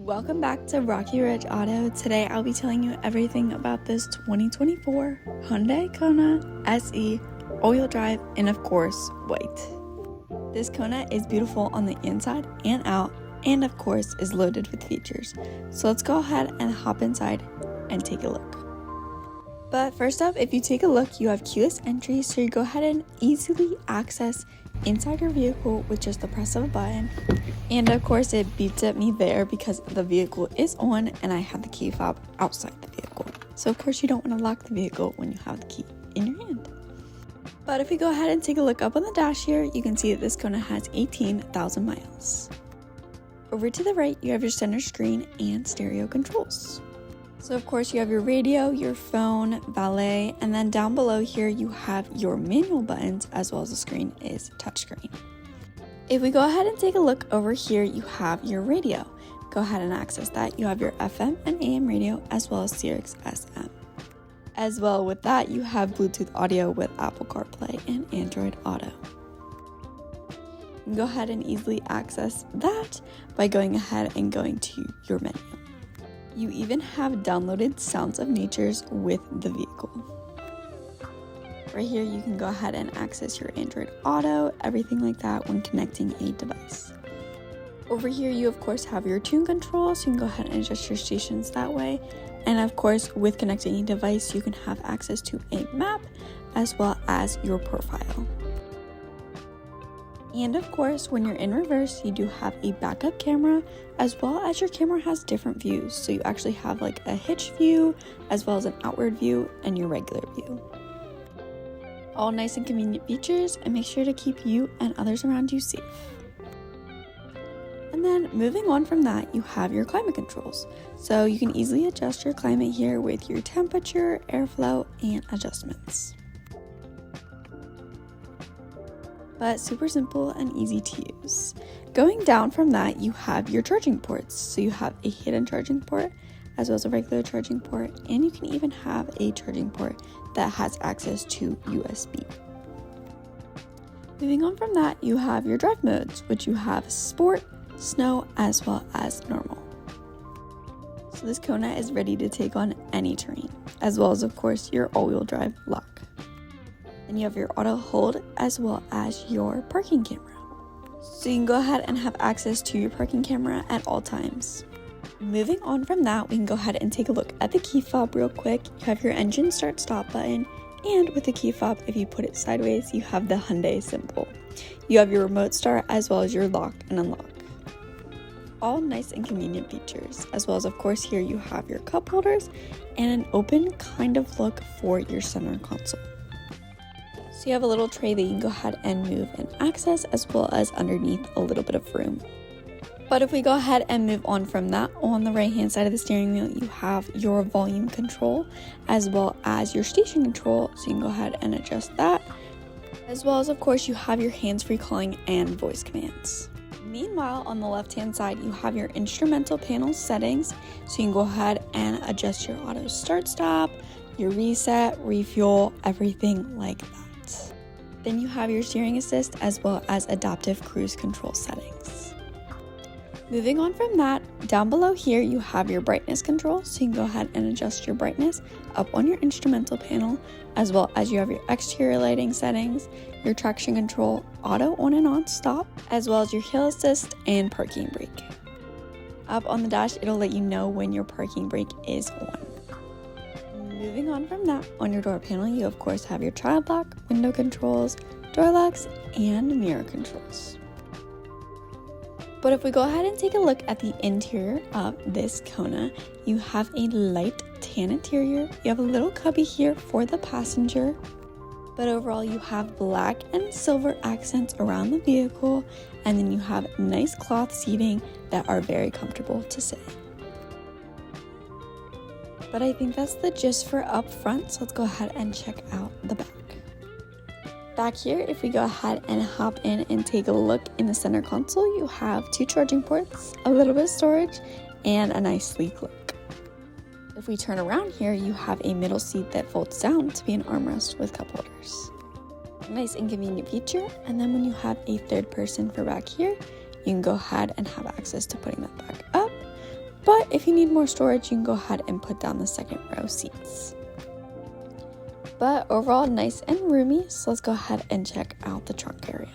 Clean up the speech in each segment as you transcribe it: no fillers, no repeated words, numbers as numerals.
Welcome back to Rocky Ridge Auto. Today I'll be telling you everything about this 2024 Hyundai Kona SE all-wheel drive and of course white. This Kona is beautiful on the inside and out and of course is loaded with features. So let's go ahead and hop inside and take a look. But first up, if you take a look, you have keyless entry, so you go ahead and easily access inside your vehicle with just the press of a button. And of course it beeps at me there because the vehicle is on and I have the key fob outside the vehicle. So of course you don't want to lock the vehicle when you have the key in your hand. But if we go ahead and take a look up on the dash here, you can see that this Kona has 18,000 miles. Over to the right, you have your center screen and stereo controls. So of course you have your radio, your phone, valet, and then down below here you have your manual buttons as well as the screen is touchscreen. If we go ahead and take a look over here, you have your radio. Go ahead and access that. You have your FM and AM radio as well as Sirius XM. As well with that, you have Bluetooth audio with Apple CarPlay and Android Auto. You can go ahead and easily access that by going ahead and going to your menu. You even have downloaded Sounds of Natures with the vehicle. Right here you can go ahead and access your Android Auto, everything like that when connecting a device. Over here you of course have your tune control, so you can go ahead and adjust your stations that way. And of course with connecting a device you can have access to a map as well as your profile. And of course, when you're in reverse, you do have a backup camera, as well as your camera has different views. So you actually have like a hitch view, as well as an outward view, and your regular view. All nice and convenient features, and make sure to keep you and others around you safe. And then moving on from that, you have your climate controls. So you can easily adjust your climate here with your temperature, airflow, and adjustments. But super simple and easy to use. Going down from that, you have your charging ports. So you have a hidden charging port as well as a regular charging port, and you can even have a charging port that has access to USB. Moving on from that, you have your drive modes, which you have sport, snow, as well as normal. So this Kona is ready to take on any terrain, as well as of course your all-wheel drive lock. And you have your auto hold as well as your parking camera. So you can go ahead and have access to your parking camera at all times. Moving on from that, we can go ahead and take a look at the key fob real quick. You have your engine start stop button, and with the key fob, if you put it sideways, you have the Hyundai symbol. You have your remote start as well as your lock and unlock. All nice and convenient features, as well as of course here you have your cup holders and an open kind of look for your center console. So you have a little tray that you can go ahead and move and access, as well as underneath a little bit of room. But if we go ahead and move on from that, on the right hand side of the steering wheel you have your volume control as well as your station control, so you can go ahead and adjust that, as well as of course you have your hands-free calling and voice commands. Meanwhile, on the left hand side you have your instrumental panel settings, so you can go ahead and adjust your auto start stop, your reset, refuel, everything like that. Then you have your steering assist as well as adaptive cruise control settings. Moving on from that, down below here you have your brightness control, so you can go ahead and adjust your brightness up on your instrumental panel, as well as you have your exterior lighting settings, your traction control, auto on and on stop, as well as your hill assist and parking brake. Up on the dash, it'll let you know when your parking brake is on. Moving on from that, on your door panel, you of course have your child lock, window controls, door locks, and mirror controls. But if we go ahead and take a look at the interior of this Kona, you have a light tan interior, you have a little cubby here for the passenger, but overall you have black and silver accents around the vehicle, and then you have nice cloth seating that are very comfortable to sit in. But I think that's the gist for up front, so let's go ahead and check out the back. Back here, if we go ahead and hop in and take a look in the center console, you have 2 charging ports, a little bit of storage, and a nice sleek look. If we turn around here, you have a middle seat that folds down to be an armrest with cup holders. A nice and convenient feature, and then when you have a third person for back here, you can go ahead and have access to putting that back up, But if you need more storage, you can go ahead and put down the second row seats. But overall, nice and roomy, so let's go ahead and check out the trunk area.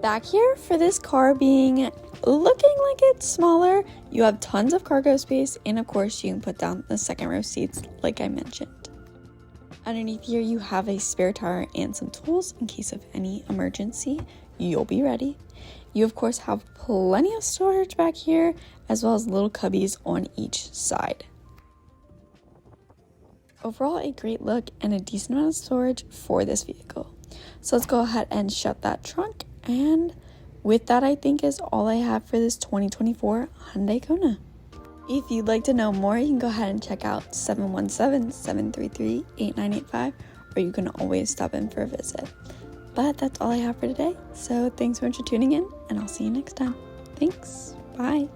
Back here, for this car being looking like it's smaller, you have tons of cargo space, and of course you can put down the second row seats like I mentioned. Underneath here you have a spare tire and some tools in case of any emergency. You'll be ready. You of course have plenty of storage back here, as well as little cubbies on each side. Overall, a great look and a decent amount of storage for this vehicle. So let's go ahead and shut that trunk, and with that, I think is all I have for this 2024 Hyundai Kona. If you'd like to know more, you can go ahead and check out 717-733-8985, or you can always stop in for a visit. But that's all I have for today, so thanks so much for tuning in, and I'll see you next time. Thanks, bye.